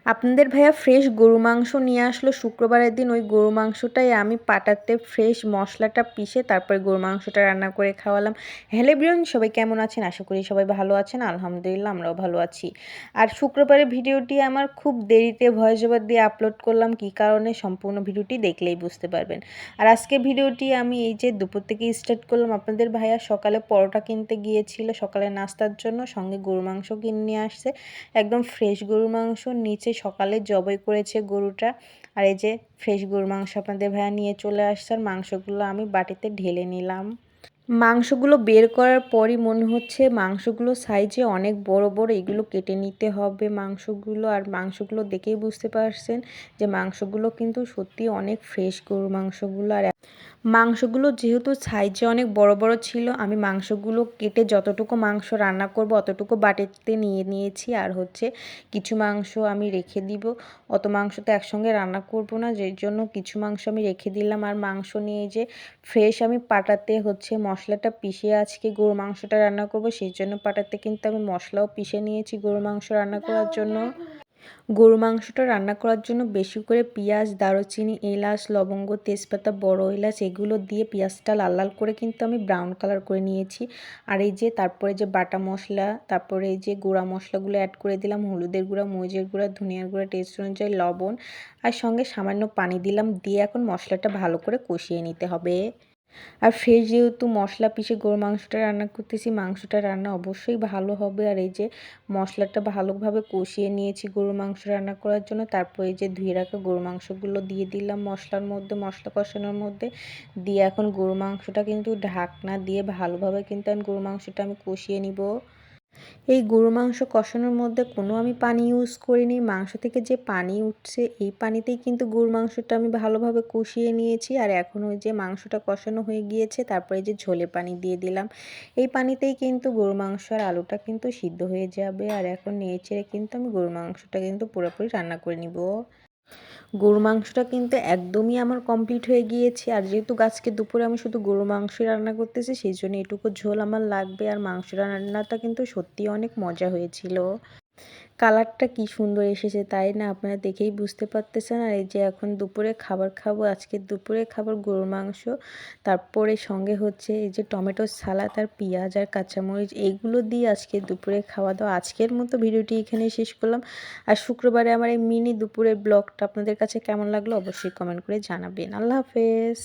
আপনাদের ভাইয়া ফ্রেশ গরু মাংস নিয়ে আসলো শুক্রবারের দিন। ওই গরু মাংসটাই আমি পাটাতে ফ্রেশ মশলাটা পিষে তারপরে গরু মাংসটা রান্না করে খাওয়ালাম। হ্যালো এভরিওয়ান, সবাই কেমন আছেন? আশা করি সবাই ভালো আছেন। আলহামদুলিল্লাহ আমরাও ভালো আছি। আর শুক্রবারের ভিডিওটি আমার খুব দেরিতে ভয়েস ওভার দিয়ে আপলোড করলাম। কী কারণে সম্পূর্ণ ভিডিওটি দেখলেই বুঝতে পারবেন। আর আজকে ভিডিওটি আমি এই যে দুপুর থেকে স্টার্ট করলাম। আপনাদের ভাইয়া সকালে পরোটা কিনতে গিয়েছিল সকালে নাস্তার জন্য, সঙ্গে গরু মাংস কিনে নিয়ে আসছে। একদম ফ্রেশ গরুর মাংস নিচে সকালে জবাই করেছে গরুটা। আর এই যে ফ্রেশ গরুর মাংস আপনাদের ভাইয়া নিয়ে চলে আসছে। আর মাংসগুলো আমি বাটিতে ঢেলে নিলাম। মাংসগুলো বের করার পরই মনে হচ্ছে মাংসগুলো সাইজে অনেক বড় বড়, এগুলো কেটে নিতে হবে মাংসগুলো। আর মাংসগুলো দেখেই বুঝতে পারছেন যে মাংসগুলো কিন্তু সত্যি অনেক ফ্রেশ গরুর মাংসগুলো। আর মাংসগুলো যেহেতু সাইজে অনেক বড় বড় ছিল, আমি মাংসগুলো কেটে যতটুকু মাংস রান্না করব অতটুকু বাটিতে নিয়ে নিয়েছি। আর হচ্ছে কিছু মাংস আমি রেখে দিব, অত মাংস তো একসঙ্গে রান্না করব না, যের জন্য কিছু মাংস আমি রেখে দিলাম। আর মাংস নিয়ে যে ফ্রেশ আমি পাটাতে হচ্ছে মশলাটা পিষে আজকে গরু মাংসটা রান্না করব, সেই জন্য পাটাতে কিন্তু আমি মশলাও পিষে নিয়েছি গরু মাংস রান্না করার জন্য। গরু মাংসটা রান্না করার জন্য বেশি করে পেঁয়াজ, দারুচিনি, এলাচ, লবঙ্গ, তেজপাতা, বড় এলাচ এগুলো দিয়ে পেঁয়াজটা লাল লাল করে কিন্তু আমি ব্রাউন কালার করে নিয়েছি। আর এই যে তারপরে যে বাটা মশলা, তারপরে এই যে গুঁড়া মশলাগুলো অ্যাড করে দিলাম, হলুদের গুঁড়া, মরিচের গুঁড়া, ধনিয়ার গুঁড়া, টেস্ট অনুযায়ী লবণ, আর সঙ্গে সামান্য পানি দিলাম। দিয়ে এখন মশলাটা ভালো করে কষিয়ে নিতে হবে। আর ফ্রেশ যেহেতু মশলা পিষে গরু মাংসটা রান্না করতেছি, মাংসটা রান্না অবশ্যই ভালো হবে। আর এই যে মশলাটা ভালোভাবে কষিয়ে নিয়েছি গরুর মাংস রান্না করার জন্য। তারপর এই যে ধুয়ে রাখা গরু মাংসগুলো দিয়ে দিলাম মশলার মধ্যে, মশলা কষানোর মধ্যে দিয়ে এখন গরু মাংসটা কিন্তু ঢাকনা দিয়ে ভালোভাবে কিন্তু গরু মাংসটা আমি কষিয়ে নিব। এই গরু মাংস কষানোর মধ্যে কোনো আমি পানি ইউজ করিনি। মাংস থেকে যে পানি উঠছে এই পানিতেই কিন্তু গরুর মাংসটা আমি ভালোভাবে কষিয়ে নিয়েছি। আর এখন ওই যে মাংসটা কষানো হয়ে গিয়েছে, তারপরে যে ঝোলে পানি দিয়ে দিলাম। এই পানিতেই কিন্তু গরু মাংস আর আলুটা কিন্তু সিদ্ধ হয়ে যাবে। আর এখন নেড়ে কিন্তু আমি গরু মাংসটা কিন্তু পুরোপুরি রান্না করে নিব। গরু মাংসটা কিন্তু একদমই আমার কমপ্লিট হয়ে গিয়েছে। আর যেহেতু আজকে দুপুরে আমি শুধু গরু মাংস রান্না করতেছি, সেই জন্য এটুকু ঝোল আমার লাগবে। আর মাংস রান্নাটা কিন্তু সত্যিই অনেক মজা হয়েছিল। কালারটা কি সুন্দর এসেছে তাই না? আপনারা দেখেই বুঝতে পারতেছেন। আর এই যে এখন দুপুরে খাবার খাবো। আজকে দুপুরে খাবার গরুর মাংস, তারপরে সঙ্গে হচ্ছে এই যে টমেটোর সালাদ আর পেঁয়াজ আর কাঁচামরিচ, এইগুলো দিয়ে আজকে দুপুরে খাওয়া দাওয়া। আজকের মতো ভিডিওটি এখানেই শেষ করলাম। আর শুক্রবারে আমার এই মিনি দুপুরের ব্লগটা আপনাদের কাছে কেমন লাগলো অবশ্যই কমেন্ট করে জানাবেন। আল্লাহ হাফেজ।